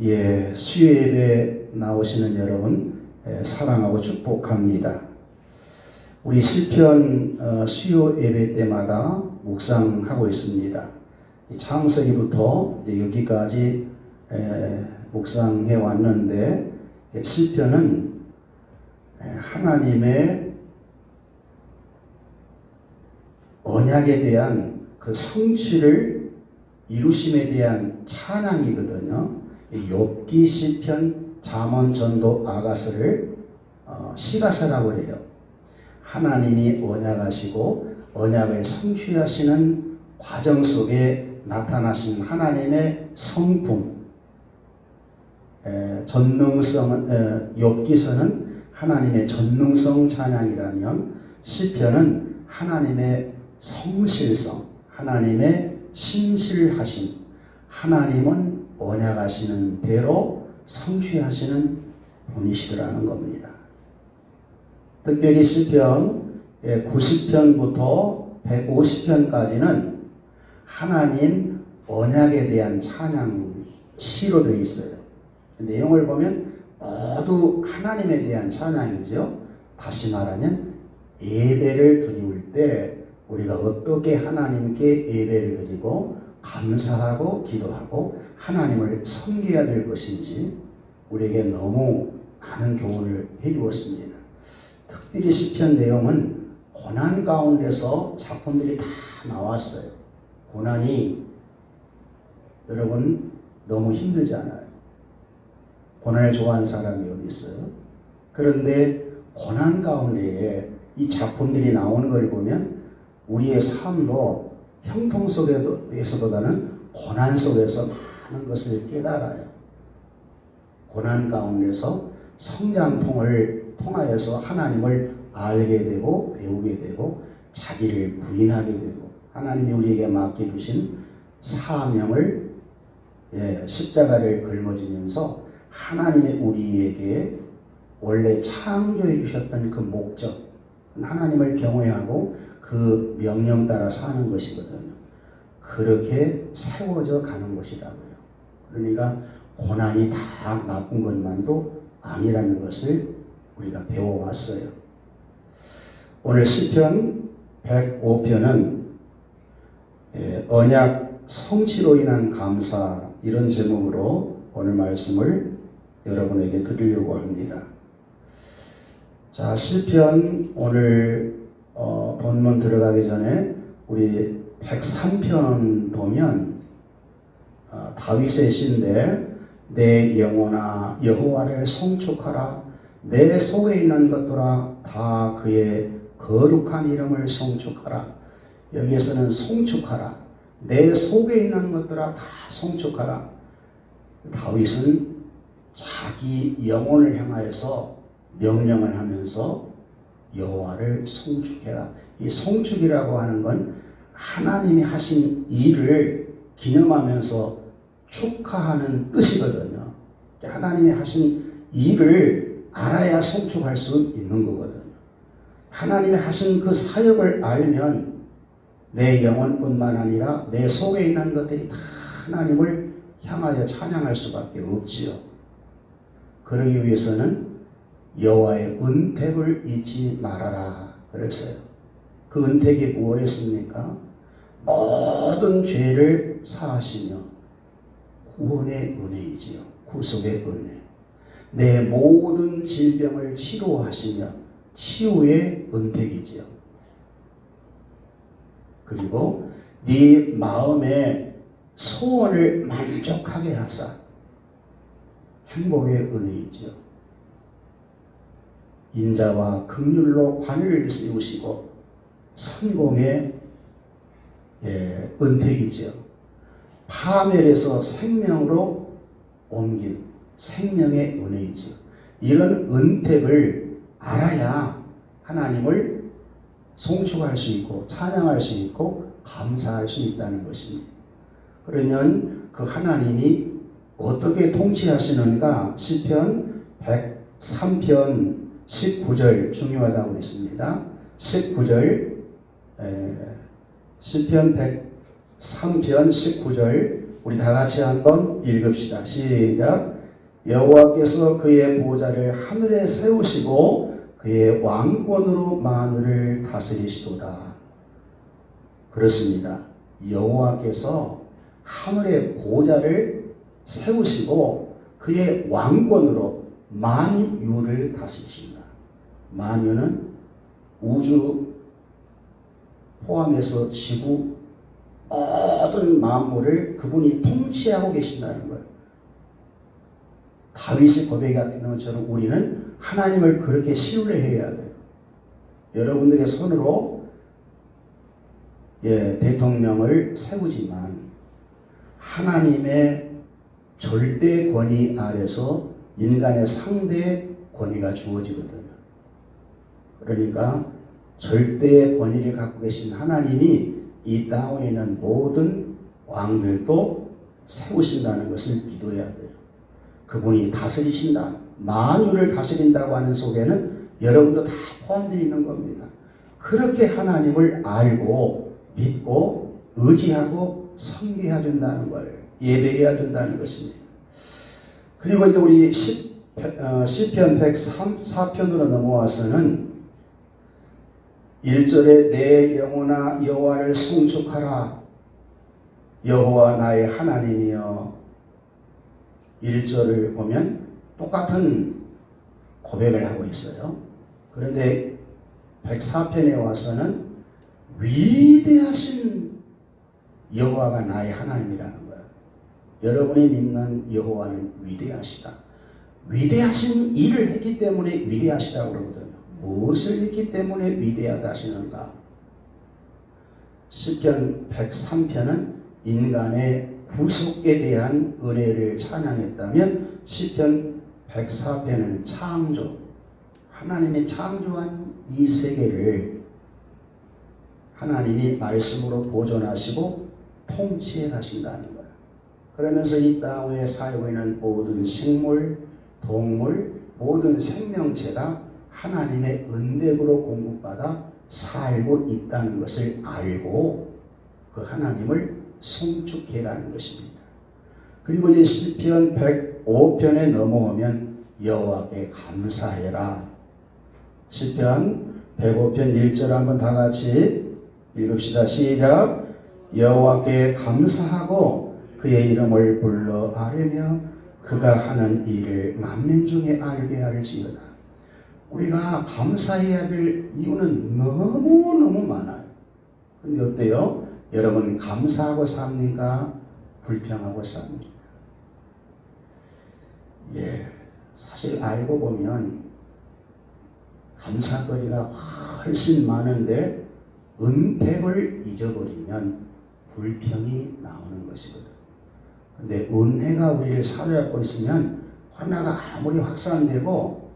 예, 수요 예배 나오시는 여러분 사랑하고 축복합니다. 우리 시편 수요 예배 때마다 묵상하고 있습니다. 창세기부터 여기까지 묵상해 왔는데 시편은 하나님의 언약에 대한 그 성취를 이루심에 대한 찬양이거든요. 욥기, 시편, 잠언, 전도, 아가서를 시가서라고 해요. 하나님이 언약하시고 언약을 성취하시는 과정 속에 나타나신 하나님의 성품, 전능성, 욥기서는 하나님의 전능성 찬양이라면 시편은 하나님의 성실성, 하나님의 신실하심, 하나님은 언약하시는 대로 성취하시는 분이시더라는 겁니다. 특별히 시편 90편부터 150편까지는 하나님 언약에 대한 찬양 시로 되어 있어요. 내용을 보면 모두 하나님에 대한 찬양이죠. 다시 말하면 예배를 드릴 때 우리가 어떻게 하나님께 예배를 드리고 감사하고 기도하고 하나님을 섬겨야 될 것인지 우리에게 너무 많은 교훈을 해주었습니다. 특별히 시편 내용은 고난 가운데서 작품들이 다 나왔어요. 고난이 여러분 너무 힘들지 않아요? 고난을 좋아하는 사람이 어디 있어요? 그런데 고난 가운데에 이 작품들이 나오는 걸 보면 우리의 삶도 형통 속에서보다는 고난 속에서 많은 것을 깨달아요. 고난 가운데서 성장통을 통하여서 하나님을 알게 되고 배우게 되고 자기를 부인하게 되고 하나님이 우리에게 맡겨주신 사명을 십자가를 걸머지면서 하나님이 우리에게 원래 창조해 주셨던 그 목적, 하나님을 경외하고 그 명령 따라 사는 것이거든요. 그렇게 세워져 가는 것이라고요. 그러니까 고난이 다 나쁜 것만도 아니라는 것을 우리가 배워왔어요. 오늘 시편 105편은 언약 성취로 인한 감사, 이런 제목으로 오늘 말씀을 여러분에게 드리려고 합니다. 자, 시편 오늘 본문 들어가기 전에 우리 103편 보면 다윗의 시인데 내 영혼아 여호와를 송축하라. 내 속에 있는 것들아 다 그의 거룩한 이름을 송축하라. 여기에서는 송축하라. 내 속에 있는 것들아 다 송축하라. 다윗은 자기 영혼을 향하여서 명령을 하면서 여호와를 송축해라. 이 송축이라고 하는 건 하나님이 하신 일을 기념하면서 축하하는 뜻이거든요. 하나님이 하신 일을 알아야 송축할 수 있는 거거든요. 하나님이 하신 그 사역을 알면 내 영혼뿐만 아니라 내 속에 있는 것들이 다 하나님을 향하여 찬양할 수밖에 없지요. 그러기 위해서는 여호와의 은택을 잊지 말아라 그랬어요. 그 은택이 무엇이었습니까? 모든 죄를 사하시며 구원의 은혜이지요. 구속의 은혜. 내 모든 질병을 치료하시며 치유의 은택이지요. 그리고 네 마음의 소원을 만족하게 하사 행복의 은혜이지요. 인자와 긍휼로 관을 세우시고 성공의 은택이지요. 파멸에서 생명으로 옮긴 생명의 은혜이지요. 이런 은택을 알아야 하나님을 송축할 수 있고 찬양할 수 있고 감사할 수 있다는 것입니다. 그러면 그 하나님이 어떻게 통치하시는가? 시편 103편 19절 중요하다고 했습니다. 19절 시편 103편 19절 우리 다 같이 한번 읽읍시다. 시작. 여호와께서 그의 보좌를 하늘에 세우시고 그의 왕권으로 만유를 다스리시도다. 그렇습니다. 여호와께서 하늘의 보좌를 세우시고 그의 왕권으로 만유를 다스리신다. 만유는 우주 포함해서 지구 모든 만물을 그분이 통치하고 계신다는 거예요. 다윗이 고백했던 것처럼 우리는 하나님을 그렇게 신뢰해야 돼요. 여러분들의 손으로 대통령을 세우지만 하나님의 절대 권위 아래서 인간의 상대 권위가 주어지거든요. 그러니까 절대 권위를 갖고 계신 하나님이 이 땅에 있는 모든 왕들도 세우신다는 것을 믿어야 돼요. 그분이 다스리신다. 만유를 다스린다고 하는 속에는 여러분도 다 포함되어 있는 겁니다. 그렇게 하나님을 알고 믿고 의지하고 섬겨야 된다는 걸 예배해야 된다는 것입니다. 그리고 이제 우리 시편 104편으로 넘어와서는 1절에 내 영혼아 여호와를 송축하라. 여호와 나의 하나님이여. 1절을 보면 똑같은 고백을 하고 있어요. 그런데 104편에 와서는 위대하신 여호와가 나의 하나님이라는 거예요. 여러분이 믿는 여호와는 위대하시다. 위대하신 일을 했기 때문에 위대하시다고 그러거든요. 무엇을 했기 때문에 위대하다 하시는가? 시편 103편은 인간의 구속에 대한 은혜를 찬양했다면 시편 104편은 창조, 하나님이 창조한 이 세계를 하나님이 말씀으로 보존하시고 통치해 가신다는 거예요. 그러면서 이 땅에 살고 있는 모든 식물, 동물, 모든 생명체가 하나님의 은덕으로 공급받아 살고 있다는 것을 알고 그 하나님을 송축해라는 것입니다. 그리고 이제 시편 105편에 넘어오면 여호와께 감사해라. 시편 105편 1절 한번 다 같이 읽읍시다. 시작. 여호와께 감사하고 그의 이름을 불러 아뢰며 그가 하는 일을 만민 중에 알게 할지어다. 우리가 감사해야 될 이유는 너무너무 많아요. 그런데 어때요? 여러분 감사하고 삽니까? 불평하고 삽니까? 사실 알고 보면 감사거리가 훨씬 많은데 은택을 잊어버리면 불평이 나오는 것이거든. 근데 은혜가 우리를 사로잡고 있으면 코로나가 아무리 확산되고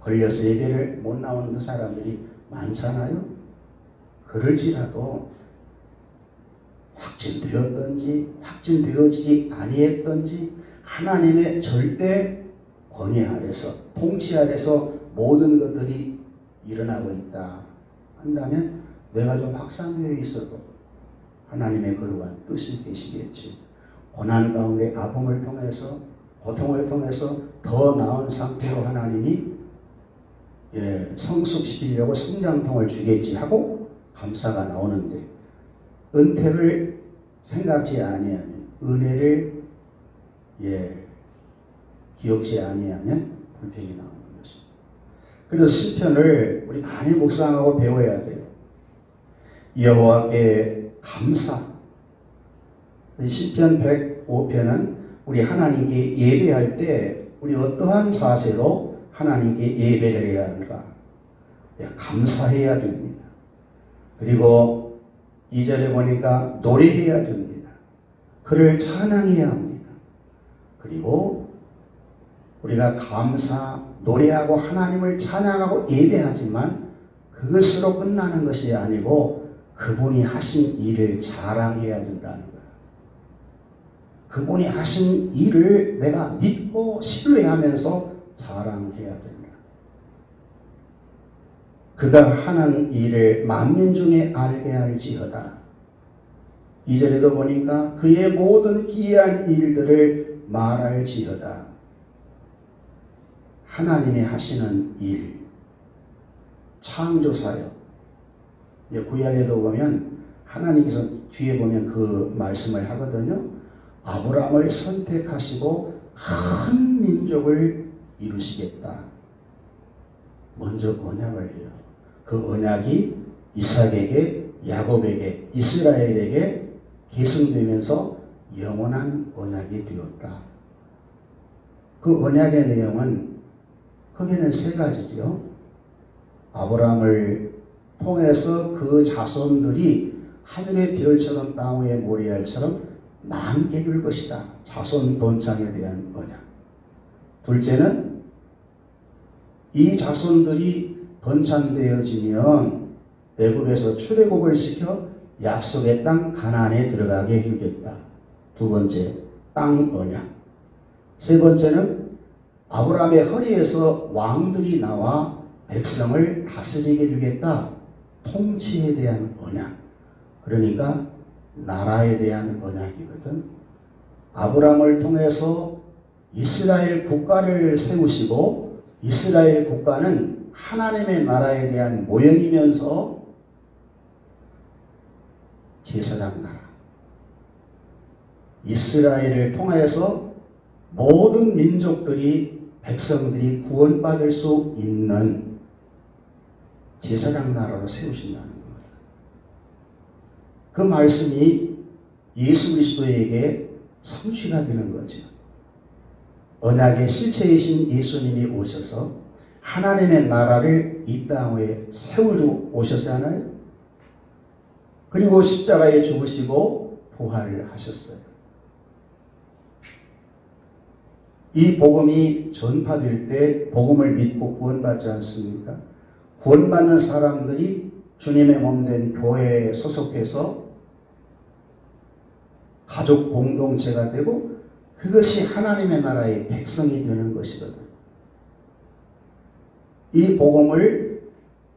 걸려서 예배를 못 나오는 사람들이 많잖아요. 그럴지라도 확진되었든지 확진되어지지 아니했든지 하나님의 절대 권위 아래서 통치 아래서 모든 것들이 일어나고 있다 한다면 내가 좀 확산되어 있어도 하나님의 거룩한 뜻이 계시겠지. 고난 가운데 아픔을 통해서 고통을 통해서 더 나은 상태로 하나님이 성숙시키려고 성장통을 주겠지 하고 감사가 나오는데 은혜를 생각지 아니하면 은혜를 기억지 아니하면 불평이 나오는 것입니다. 그래서 시편을 우리 많이 묵상하고 배워야 돼요. 여호와께 감사. 시편 105편은 우리 하나님께 예배할 때 우리 어떠한 자세로 하나님께 예배를 해야 하는가? 감사해야 됩니다. 그리고 2절에 보니까 노래해야 됩니다. 그를 찬양해야 합니다. 그리고 우리가 감사, 노래하고 하나님을 찬양하고 예배하지만 그것으로 끝나는 것이 아니고 그분이 하신 일을 자랑해야 된다는 거예요. 그분이 하신 일을 내가 믿고 신뢰하면서 자랑해야 된다. 그가 하는 일을 만민 중에 알게 할지어다. 2절에도 보니까 그의 모든 기이한 일들을 말할지어다. 하나님이 하시는 일, 창조사역. 구약에도 보면 하나님께서 뒤에 보면 그 말씀을 하거든요. 아브라함을 선택하시고 큰 민족을 이루시겠다. 먼저 언약을 해요. 그 언약이 이삭에게, 야곱에게, 이스라엘에게 계승되면서 영원한 언약이 되었다. 그 언약의 내용은 크게는 세 가지죠. 아브라함을 통해서 그 자손들이 하늘의 별처럼 땅 위의 모래알처럼 많게 될 것이다. 자손 번창에 대한 언약. 둘째는 이 자손들이 번창되어지면 애굽에서 출애굽을 시켜 약속의 땅 가나안에 들어가게 해주겠다. 두 번째, 땅 언약. 세 번째는 아브라함의 허리에서 왕들이 나와 백성을 다스리게 해주겠다. 통치에 대한 언약. 그러니까 나라에 대한 언약이거든. 아브라함을 통해서 이스라엘 국가를 세우시고 이스라엘 국가는 하나님의 나라에 대한 모형이면서 제사장 나라. 이스라엘을 통해서 모든 민족들이 백성들이 구원받을 수 있는 제사장 나라로 세우신다는 겁니다. 그 말씀이 예수 그리스도에게 성취가 되는 거죠. 언약의 실체이신 예수님이 오셔서 하나님의 나라를 이 땅에 세우러 오셨잖아요. 그리고 십자가에 죽으시고 부활을 하셨어요. 이 복음이 전파될 때 복음을 믿고 구원받지 않습니까? 구원받는 사람들이 주님의 몸된 교회에 소속해서 가족 공동체가 되고 그것이 하나님의 나라의 백성이 되는 것이거든. 이 복음을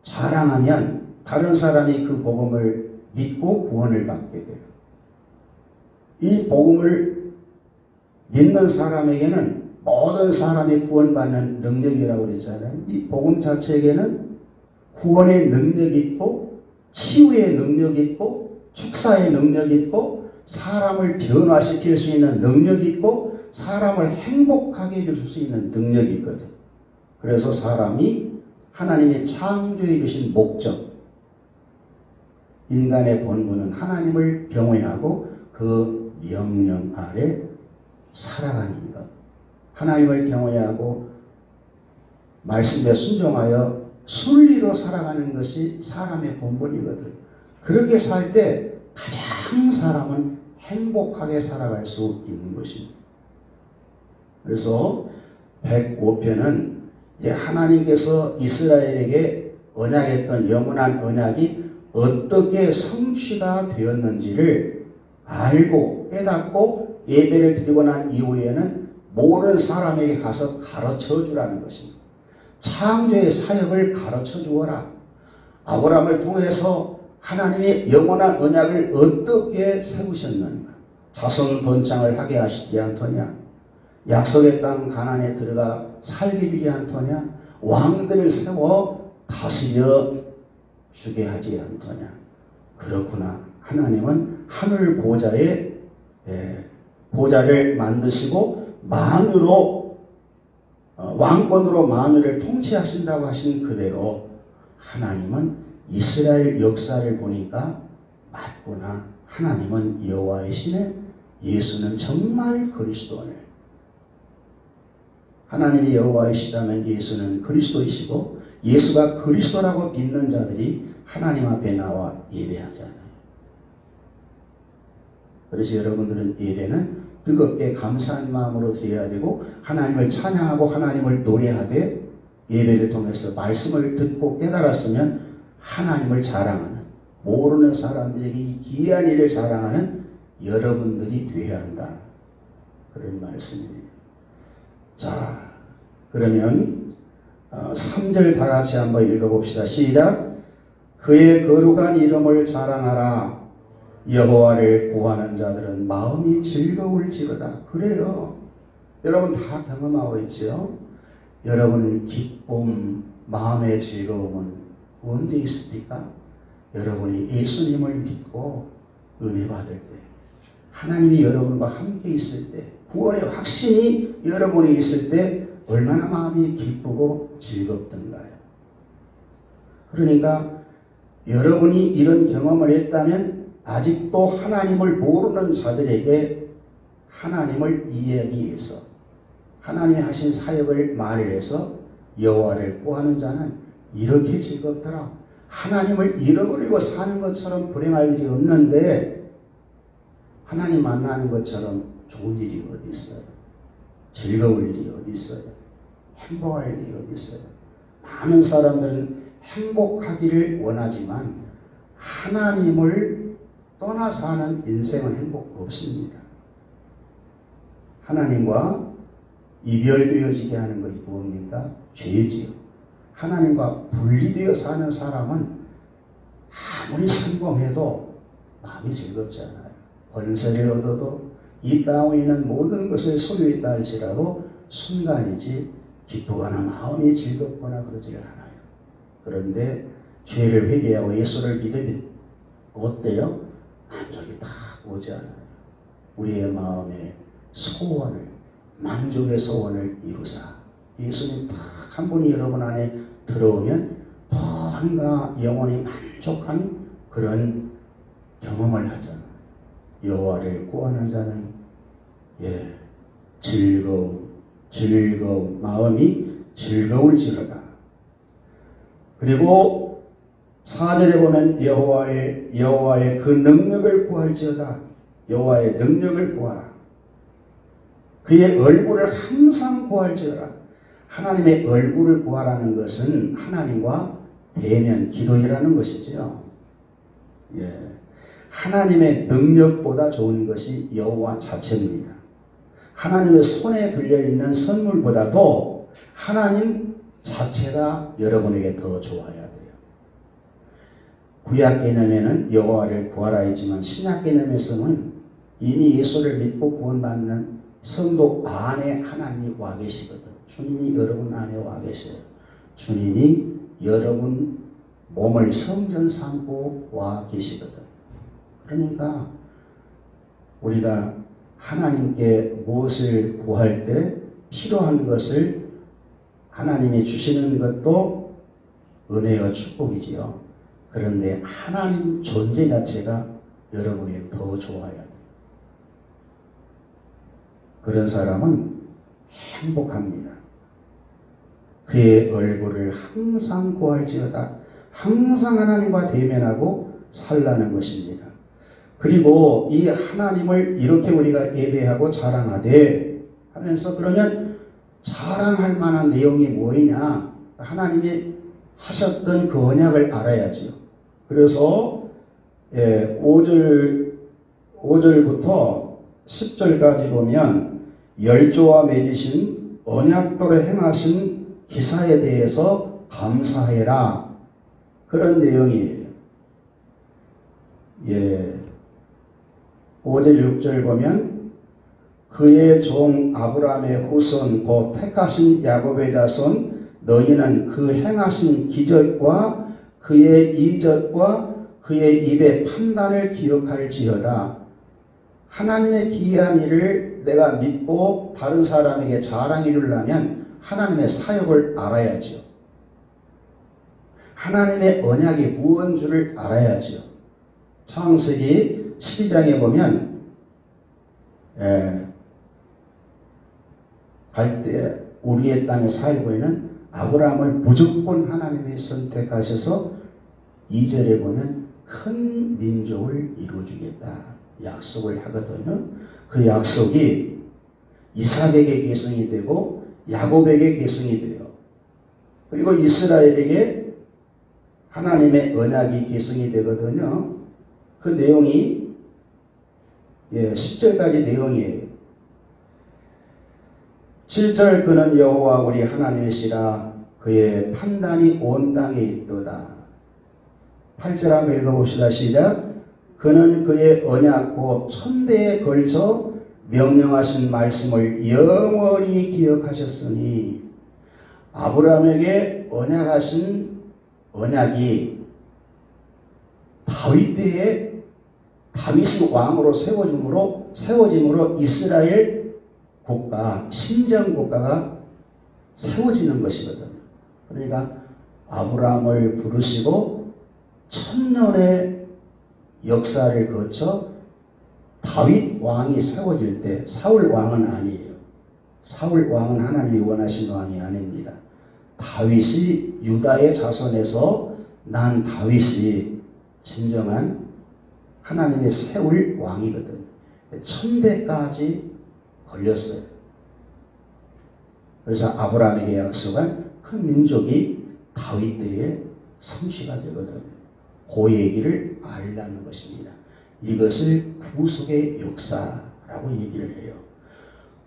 자랑하면 다른 사람이 그 복음을 믿고 구원을 받게 돼요. 이 복음을 믿는 사람에게는 모든 사람이 구원받는 능력이라고 그랬잖아요. 이 복음 자체에게는 구원의 능력이 있고 치유의 능력이 있고 축사의 능력이 있고 사람을 변화시킬 수 있는 능력이 있고 사람을 행복하게 해줄 수 있는 능력이 있거든. 그래서 사람이 하나님의 창조해 주신 목적, 인간의 본분은 하나님을 경외하고 그 명령 아래 살아가는 것. 하나님을 경외하고 말씀에 순종하여 순리로 살아가는 것이 사람의 본분이거든. 그렇게 살 때 가장 사람은 행복하게 살아갈 수 있는 것입니다. 그래서 105편은 이제 하나님께서 이스라엘에게 언약했던 영원한 언약이 어떻게 성취가 되었는지를 알고 깨닫고 예배를 드리고 난 이후에는 모르는 사람에게 가서 가르쳐 주라는 것입니다. 창조의 사역을 가르쳐 주어라. 아브라함을 통해서 하나님의 영원한 언약을 어떻게 세우셨는가? 자손 번창을 하게 하시지 않더냐? 약속의 땅 가나안에 들어가 살게 주지 않더냐? 왕들을 세워 다스려 주게 하지 않더냐? 그렇구나. 하나님은 하늘 보좌에 보좌를 만드시고 만유로 왕권으로 만유를 통치하신다고 하신 그대로 하나님은 이스라엘 역사를 보니까 맞구나. 하나님은 여호와이시네. 예수는 정말 그리스도네. 하나님이 여호와이시다면 예수는 그리스도이시고 예수가 그리스도라고 믿는 자들이 하나님 앞에 나와 예배하잖아요. 그래서 여러분들은 예배는 뜨겁게 감사한 마음으로 드려야 되고 하나님을 찬양하고 하나님을 노래하되 예배를 통해서 말씀을 듣고 깨달았으면 하나님을 자랑하는 모르는 사람들에게 이 귀한 일을 자랑하는 여러분들이 되어야 한다. 그런 말씀입니다. 자, 그러면 3절 다 같이 한번 읽어봅시다. 시작. 그의 거룩한 이름을 자랑하라. 여호와를 구하는 자들은 마음이 즐거울지로다. 그래요. 여러분 다 경험하고 있죠. 여러분 기쁨, 마음의 즐거움은 언제 있습니까? 여러분이 예수님을 믿고 은혜 받을 때, 하나님이 여러분과 함께 있을 때, 구원의 확신이 여러분이 있을 때 얼마나 마음이 기쁘고 즐겁던가요. 그러니까 여러분이 이런 경험을 했다면 아직도 하나님을 모르는 자들에게 하나님을 이해하기 위해서 하나님이 하신 사역을 말해서 여호와를 구하는 자는 이렇게 즐겁더라. 하나님을 잃어버리고 사는 것처럼 불행할 일이 없는데 하나님 만나는 것처럼 좋은 일이 어디 있어요? 즐거울 일이 어디 있어요? 행복할 일이 어디 있어요? 많은 사람들은 행복하기를 원하지만 하나님을 떠나 사는 인생은 행복 없습니다. 하나님과 이별되어지게 하는 것이 무엇입니까? 죄지요. 하나님과 분리되어 사는 사람은 아무리 성공해도 마음이 즐겁지 않아요. 권세를 얻어도 이 땅에 있는 모든 것을 소유했다 할지라도 순간이지 기쁘거나 마음이 즐겁거나 그러지 않아요. 그런데 죄를 회개하고 예수를 믿으면 어때요? 만족이 다 오지 않아요. 우리의 마음에 소원을, 만족의 소원을 이루사 예수님 딱 한 분이 여러분 안에 들어오면 뭔가 영혼이 만족한 그런 경험을 하잖아요. 여호와를 구하는 자는 즐거움, 마음이 즐거울지로다. 그리고 4절에 보면 여호와의 그 능력을 구할지어다. 여호와의 능력을 구하라. 그의 얼굴을 항상 구할지어다. 하나님의 얼굴을 구하라는 것은 하나님과 대면 기도이라는 것이죠. 하나님의 능력보다 좋은 것이 여호와 자체입니다. 하나님의 손에 들려있는 선물보다도 하나님 자체가 여러분에게 더 좋아야 돼요. 구약 개념에는 여호와를 구하라 했지만 신약 개념에서는 이미 예수를 믿고 구원받는 성도 안에 하나님이 와 계시거든. 주님이 여러분 안에 와 계셔요. 주님이 여러분 몸을 성전 삼고 와 계시거든. 그러니까 우리가 하나님께 무엇을 구할 때 필요한 것을 하나님이 주시는 것도 은혜와 축복이지요. 그런데 하나님 존재 자체가 여러분이 더 좋아야 돼요. 그런 사람은 행복합니다. 그의 얼굴을 항상 구할지어다. 항상 하나님과 대면하고 살라는 것입니다. 그리고 이 하나님을 이렇게 우리가 예배하고 자랑하되 하면서 그러면 자랑할 만한 내용이 뭐이냐? 하나님이 하셨던 그 언약을 알아야지요. 그래서 5절부터 10절까지 보면 열조와 맺으신 언약도로 행하신 기사에 대해서 감사해라. 그런 내용이에요. 5절 6절 보면 그의 종 아브라함의 후손 곧 택하신 야곱의 자손 너희는 그 행하신 기적과 그의 이적과 그의 입의 판단을 기억할지어다. 하나님의 기이한 일을 내가 믿고 다른 사람에게 자랑해 주려면 하나님의 사역을 알아야죠. 하나님의 언약이 무언 줄을 알아야죠. 창세기 12장에 보면 갈 때 우리의 땅에 살고 있는 아브라함을 무조건 하나님이 선택하셔서 2절에 보면 큰 민족을 이루어주겠다 약속을 하거든요. 그 약속이 이삭에게 계승이 되고 야곱에게 계승이 돼요. 그리고 이스라엘에게 하나님의 언약이 계승이 되거든요. 그 내용이 10절까지 내용이에요. 7절 그는 여호와 우리 하나님이시라 그의 판단이 온 땅에 있도다. 8절 한번 읽어봅시다. 시작. 그는 그의 언약 곧 천대에 걸쳐 명령하신 말씀을 영원히 기억하셨으니 아브라함에게 언약하신 언약이 다윗 때에 다윗이 왕으로 세워짐으로 이스라엘 국가, 신정 국가가 세워지는 것이거든요. 그러니까 아브라함을 부르시고 천년의 역사를 거쳐 다윗 왕이 세워질 때, 사울 왕은 아니에요. 사울 왕은 하나님이 원하신 왕이 아닙니다. 다윗이 유다의 자손에서 난 다윗이 진정한 하나님의 세울 왕이거든. 1000대까지 걸렸어요. 그래서 아브라함에게 약속한 큰 민족이 다윗 때에 성취가 되거든요. 그 얘기를 알라는 것입니다. 이것을 구속의 역사라고 얘기를 해요.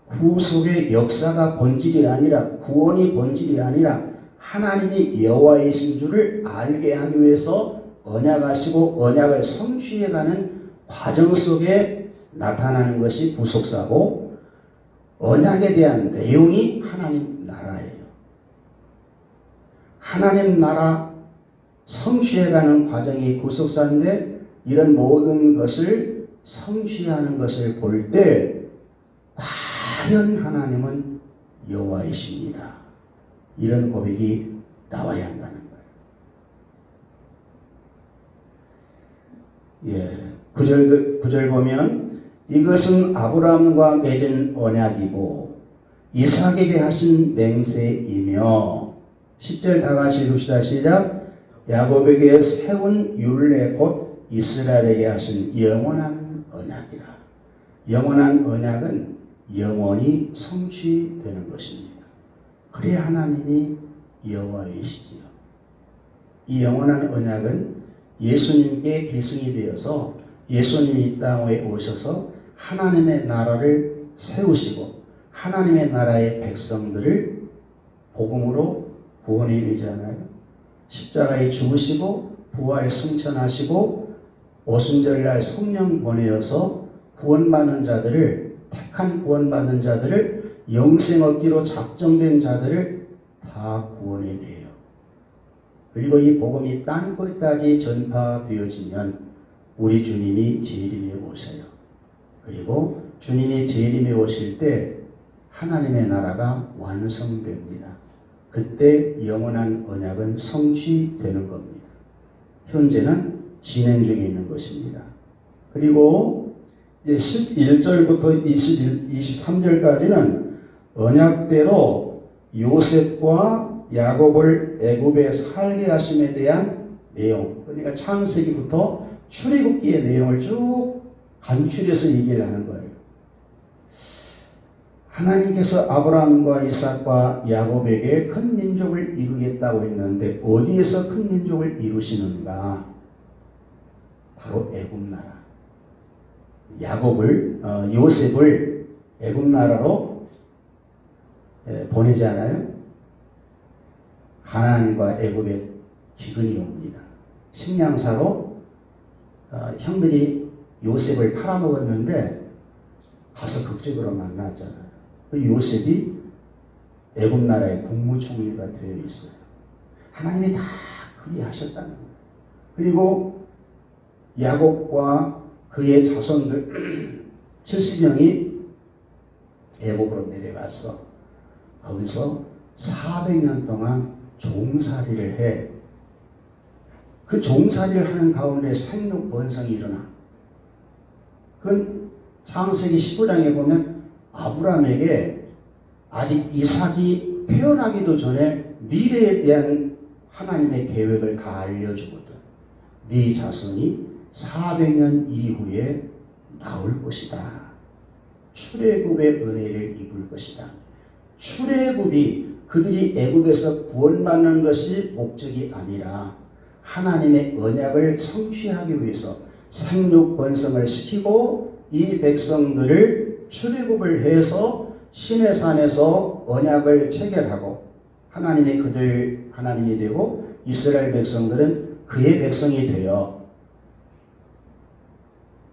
구속의 역사가 본질이 아니라, 구원이 본질이 아니라 하나님이 여호와이신 줄을 알게 하기 위해서 언약하시고 언약을 성취해가는 과정 속에 나타나는 것이 구속사고, 언약에 대한 내용이 하나님 나라예요. 하나님 나라 성취해가는 과정이 구속사인데, 이런 모든 것을 성취하는 것을 볼 때 과연 하나님은 여호와이십니다. 이런 고백이 나와야 한다는 거예요. 예, 9절 보면 이것은 아브라함과 맺은 언약이고 이삭에게 하신 맹세이며, 10절 다 같이 읽읍시다. 시작. 야곱에게 세운 율례 곧 이스라엘에게 하신 영원한 언약이라. 영원한 언약은 영원히 성취되는 것입니다. 그래야 하나님이 여호와이시지요. 이 영원한 언약은 예수님께 계승이 되어서 예수님이 이 땅에 오셔서 하나님의 나라를 세우시고 하나님의 나라의 백성들을 복음으로 구원해 이르잖아요. 십자가에 죽으시고 부활 승천하시고 오순절날 성령 보내어서 구원받는 자들을, 택한 구원받는 자들을, 영생 얻기로 작정된 자들을 다 구원해내요. 그리고 이 복음이 땅 끝까지 전파되어지면 우리 주님이 재림에 오셔요. 그리고 주님이 재림에 오실 때 하나님의 나라가 완성됩니다. 그때 영원한 언약은 성취되는 겁니다. 현재는 진행 중에 있는 것입니다. 그리고 이제 11절부터 23절까지는 언약대로 요셉과 야곱을 애굽에 살게 하심에 대한 내용, 그러니까 창세기부터 출애굽기의 내용을 쭉 간추려서 얘기를 하는 거예요. 하나님께서 아브라함과 이삭과 야곱에게 큰 민족을 이루겠다고 했는데 어디에서 큰 민족을 이루시는가? 바로 애굽 나라. 요셉을 애굽 나라로 보내잖아요. 가나안과 애굽에 기근이 옵니다. 식량사로 형들이 요셉을 팔아먹었는데 가서 극적으로 만났잖아요. 그 요셉이 애굽 나라의 국무총리가 되어 있어요. 하나님이 다 그리하셨다는 거예요. 그리고 야곱과 그의 자손들 70명이 애굽으로 내려가서 거기서 400년 동안 종살이를 해. 그 종살이를 하는 가운데 생육 번성이 일어나. 그건 창세기 15장에 보면 아브라함에게 아직 이삭이 태어나기도 전에 미래에 대한 하나님의 계획을 다 알려주거든. 네 자손이 400년 이후에 나올 것이다. 출애굽의 은혜를 입을 것이다. 출애굽이 그들이 애굽에서 구원받는 것이 목적이 아니라 하나님의 언약을 성취하기 위해서 생육 번성을 시키고 이 백성들을 출애굽을 해서 시내산에서 언약을 체결하고 하나님이 되고 이스라엘 백성들은 그의 백성이 되어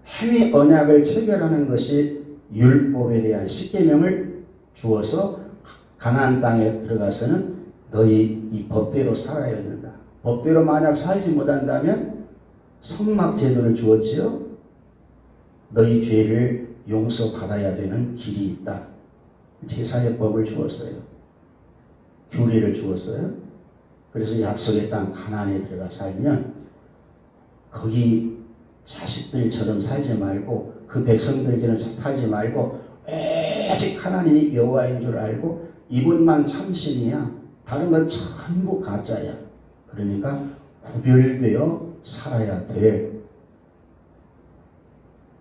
행위 언약을 체결하는 것이 율법에 대한 십계명을 주어서 가나안 땅에 들어가서는 너희 이 법대로 살아야 된다. 법대로 만약 살지 못한다면 성막 제도를 주었지요. 너희 죄를 용서받아야 되는 길이 있다. 제사의 법을 주었어요. 규례를 주었어요. 그래서 약속의 땅 가나안에 들어가 살면 거기 자식들처럼 살지 말고 그 백성들처럼 살지 말고 오직 하나님이 여호와인 줄 알고 이분만 참신이야. 다른 건 전부 가짜야. 그러니까 구별되어 살아야 돼.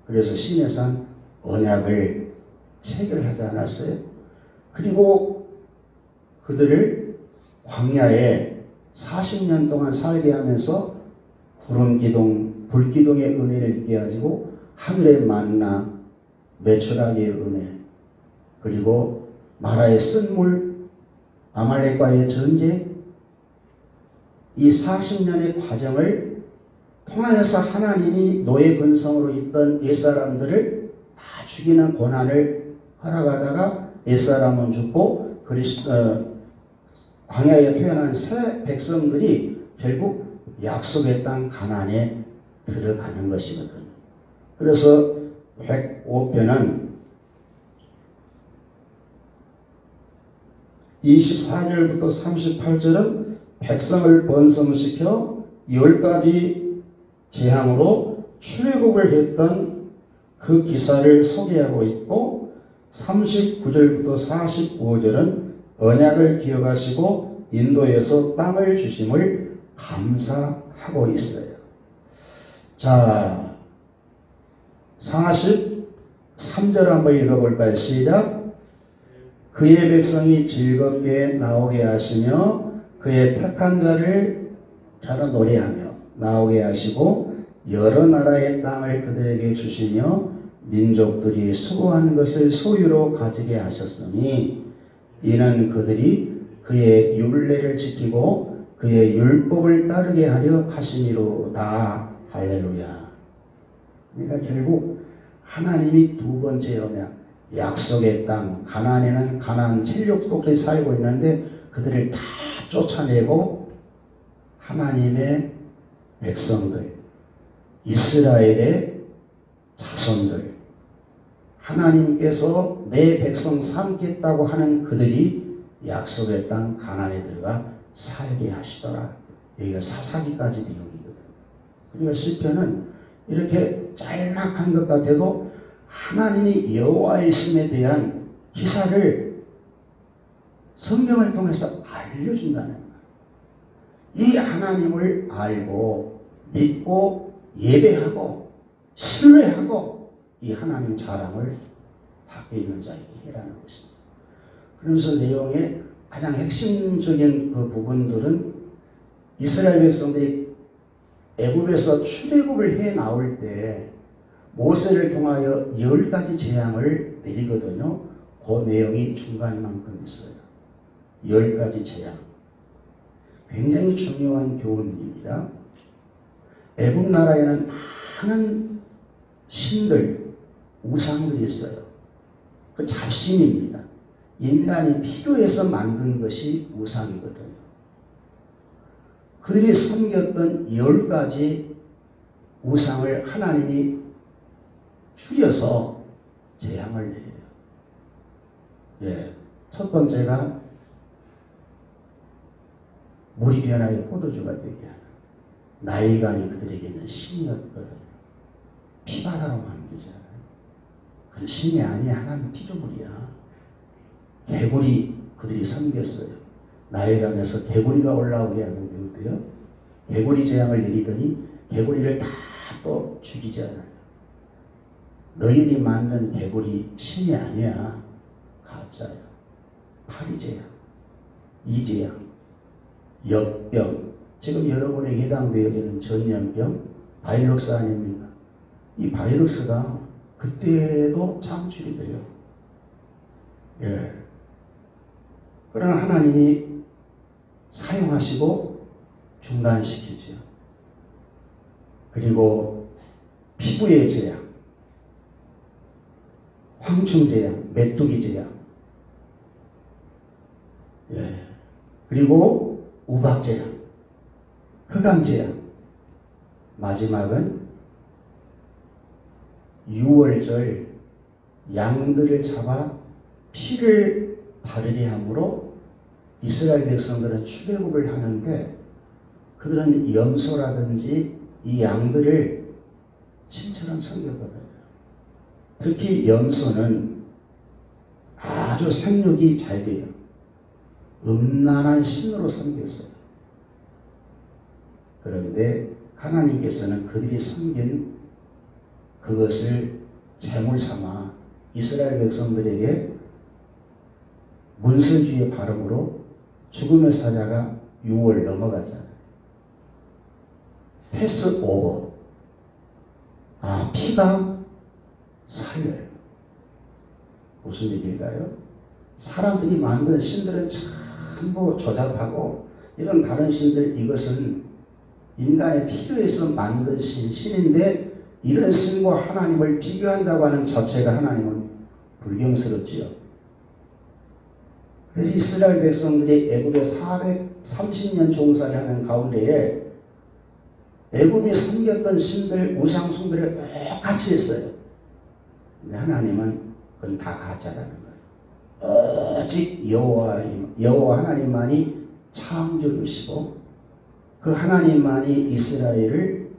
그래서 시내산 언약을 체결하지 않았어요. 그리고 그들을 광야에 40년 동안 살게 하면서 구름기둥, 불기둥의 은혜를 있게 가지고 하늘의 만나, 메추라기의 은혜, 그리고 마라의 쓴물, 아말렉과의 전쟁, 이 40년의 과정을 통하여서 하나님이 노예 근성으로 있던 옛사람들을 다 죽이는 고난을 허락하다가 옛사람은 죽고 광야에 태어난 새 백성들이 결국 약속의 땅 가나안에 들어가는 것이거든요. 그래서 105편은 24절부터 38절은 백성을 번성시켜 10가지 재앙으로 출애굽을 했던 그 기사를 소개하고 있고 39절부터 45절은 언약을 기억하시고 인도에서 땅을 주심을 감사하고 있어요. 자, 43절 한번 읽어볼까요? 시작. 그의 백성이 즐겁게 나오게 하시며 그의 택한 자를 노래하며 나오게 하시고 여러 나라의 땅을 그들에게 주시며 민족들이 수고한 것을 소유로 가지게 하셨으니 이는 그들이 그의 율례를 지키고 그의 율법을 따르게 하려 하심이로다. 할렐루야. 그러니까 결국 하나님이 두 번째 언약, 약속의 땅, 가나안에는 가나안 칠족속들이 살고 있는데 그들을 다 쫓아내고 하나님의 백성들, 이스라엘의 자손들, 하나님께서 내 백성 삼겠다고 하는 그들이 약속의 땅 가나안에 들어가 살게 하시더라. 여기가 사사기까지 내용이거든. 그러니까 시편은 이렇게 짤막한 것 같아도 하나님이 여호와이심에 대한 기사를 성경을 통해서 알려준다는 거예요. 이 하나님을 알고 믿고 예배하고 신뢰하고 이 하나님 자랑을 밖에 있는 자에게 해라는 것입니다. 그러면서 내용의 가장 핵심적인 그 부분들은 이스라엘 백성들이 애굽에서 출애굽을 해 나올 때 모세를 통하여 10가지 재앙을 내리거든요. 그 내용이 중간만큼 있어요. 10가지 재앙. 굉장히 중요한 교훈입니다. 애굽 나라에는 많은 신들, 우상들이 있어요. 그 잡신입니다. 인간이 필요해서 만든 것이 우상이거든요. 그들이 섬겼던 10가지 우상을 하나님이 줄여서 재앙을 내려요. 예, 첫 번째가 물이 변하여 포도주가 되게 하는 나일강이 그들에게는 신이었거든요. 피바다로 만들잖아요. 그건 신이 아니야. 하나님 피조물이야. 개구리 그들이 섬겼어요. 나일강에서 개구리가 올라오게 하는데 어때요? 개구리 재앙을 내리더니 개구리를 다 또 죽이잖아요. 너희들이 만든 개구리 신이 아니야. 가짜야. 파리재앙, 이재앙, 역병, 지금 여러분에게 해당되어지는 전염병, 바이러스 아닙니까? 이 바이러스가 그때도 창출이 돼요. 예. 그러나 하나님이 사용하시고 중단시키죠. 그리고 피부의 재앙, 황충 재앙, 메뚜기 재앙. 예. 그리고 우박제약, 흑암제약, 마지막은 6월절 양들을 잡아 피를 바르게 함으로 이스라엘 백성들은 출애굽을 하는데 그들은 염소라든지 이 양들을 신처럼 섬겼거든요. 특히 염소는 아주 생육이 잘 돼요. 음란한 신으로 섬겼어요. 그런데 하나님께서는 그들이 섬긴 그것을 제물 삼아 이스라엘 백성들에게 문설주의 발음으로 죽음의 사자가 6월 넘어가잖아요. 패스 오버. 피가 살려요. 무슨 얘기일까요? 사람들이 만든 신들은 전부 조잡하고 이런 다른 신들, 이것은 인간의 필요에서 만든 신인데 이런 신과 하나님을 비교한다고 하는 자체가 하나님은 불경스럽지요. 그래서 이스라엘 백성들이 애굽에 430년 종살이 하는 가운데에 애굽이 섬겼던 신들, 우상 숭배를 똑같이 했어요. 근데 하나님은 그건 다 가짜라는 거예요. 오직 여호와 하나님만이 창조주시고 그 하나님만이 이스라엘을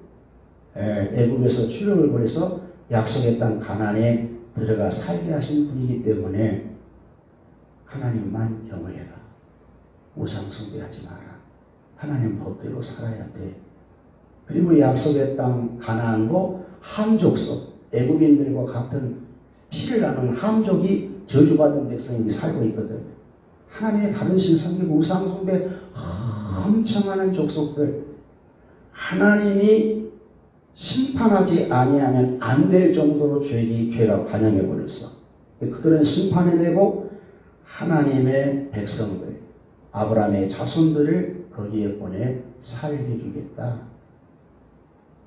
애굽에서 출애굽을 벌여서 약속의 땅 가나안에 들어가 살게 하신 분이기 때문에 하나님만 경외해라. 우상 숭배하지 마라. 하나님 법대로 살아야 돼. 그리고 약속의 땅 가나안도 함족속, 애굽인들과 같은 피를 나눈 함족이 저주받은 백성이 살고 있거든. 하나님의 다른 신 섬기고 우상 숭배 엄청 많은 족속들, 하나님이 심판하지 아니하면 안 될 정도로 죄가 관영해 버렸어. 그들은 심판을 내고 하나님의 백성들, 아브라함의 자손들을 거기에 보내 살게 주겠다.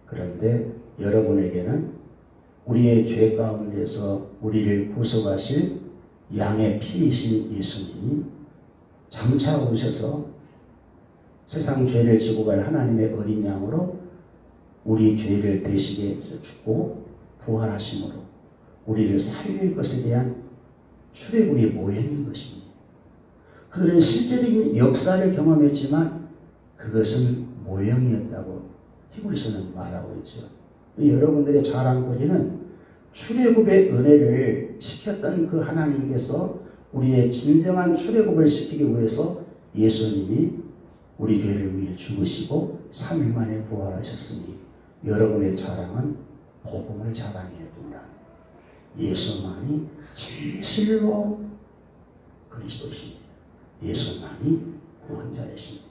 그런데 여러분에게는 우리의 죄 가운데서 우리를 구속하실 양의 피이신 예수님이 장차 오셔서 세상 죄를 지고 갈 하나님의 어린 양으로 우리 죄를 대신해 죽고 부활하심으로 우리를 살릴 것에 대한 출애굽의 모형인 것입니다. 그들은 실제적인 역사를 경험했지만 그것은 모형이었다고 히브리서는 말하고 있죠. 여러분들의 자랑거리는 출애굽의 은혜를 시켰던 그 하나님께서 우리의 진정한 출애굽을 시키기 위해서 예수님이 우리 죄를 위해 죽으시고 3일 만에 부활하셨으니 여러분의 자랑은 복음을 자랑해야 된다. 예수만이 진실로 그리스도십니다. 예수만이 구원자이십니다.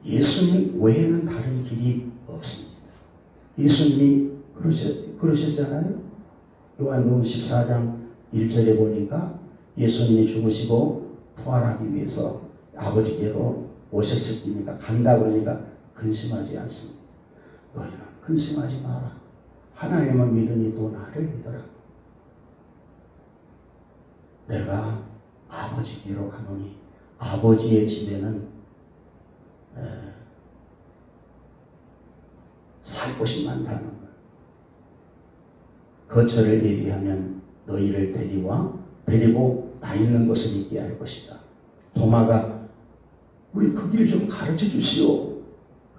예수님 외에는 다른 길이 없습니다. 예수님이 그러셨잖아요. 요한복음 14장 1절에 보니까 예수님이 죽으시고 부활하기 위해서 아버지께로 오셨으니까 간다 그러니까 근심하지 않습니다. 너희는 근심하지 마라. 하나님을 믿으니 또 나를 믿어라. 내가 아버지께로 가노니 아버지의 집에는 살 곳이 많다는 거예요. 거처를 예비하면 너희를 데리고 나 있는 곳을 있게 할 것이다. 도마가 우리 그 길을 좀 가르쳐 주시오.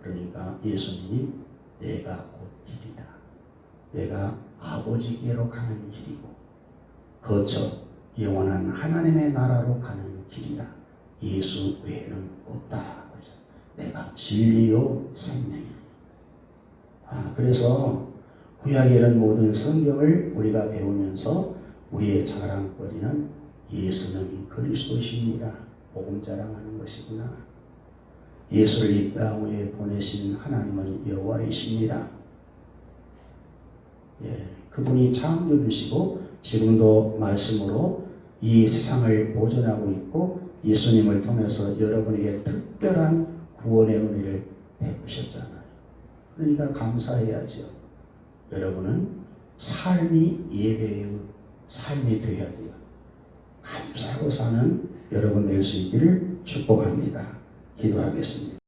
그러니까 예수님이 내가 곧 길이다. 내가 아버지께로 가는 길이고 거처 영원한 하나님의 나라로 가는 길이다. 예수 외에는 없다. 내가 진리요 생명이다. 그래서 구약에 있는 모든 성경을 우리가 배우면서 우리의 자랑거리는 예수는 그리스도십니다. 복음 자랑하는 것이구나. 예수를 이 땅에 보내신 하나님은 여호와이십니다. 그분이 창조주시고 지금도 말씀으로 이 세상을 보존하고 있고 예수님을 통해서 여러분에게 특별한 구원의 은혜를 베푸셨잖아요. 그러니까 감사해야죠. 여러분은 삶이 예배의 삶이 되어야 돼요. 감사하고 사는 여러분 될 수 있기를 축복합니다. 기도하겠습니다.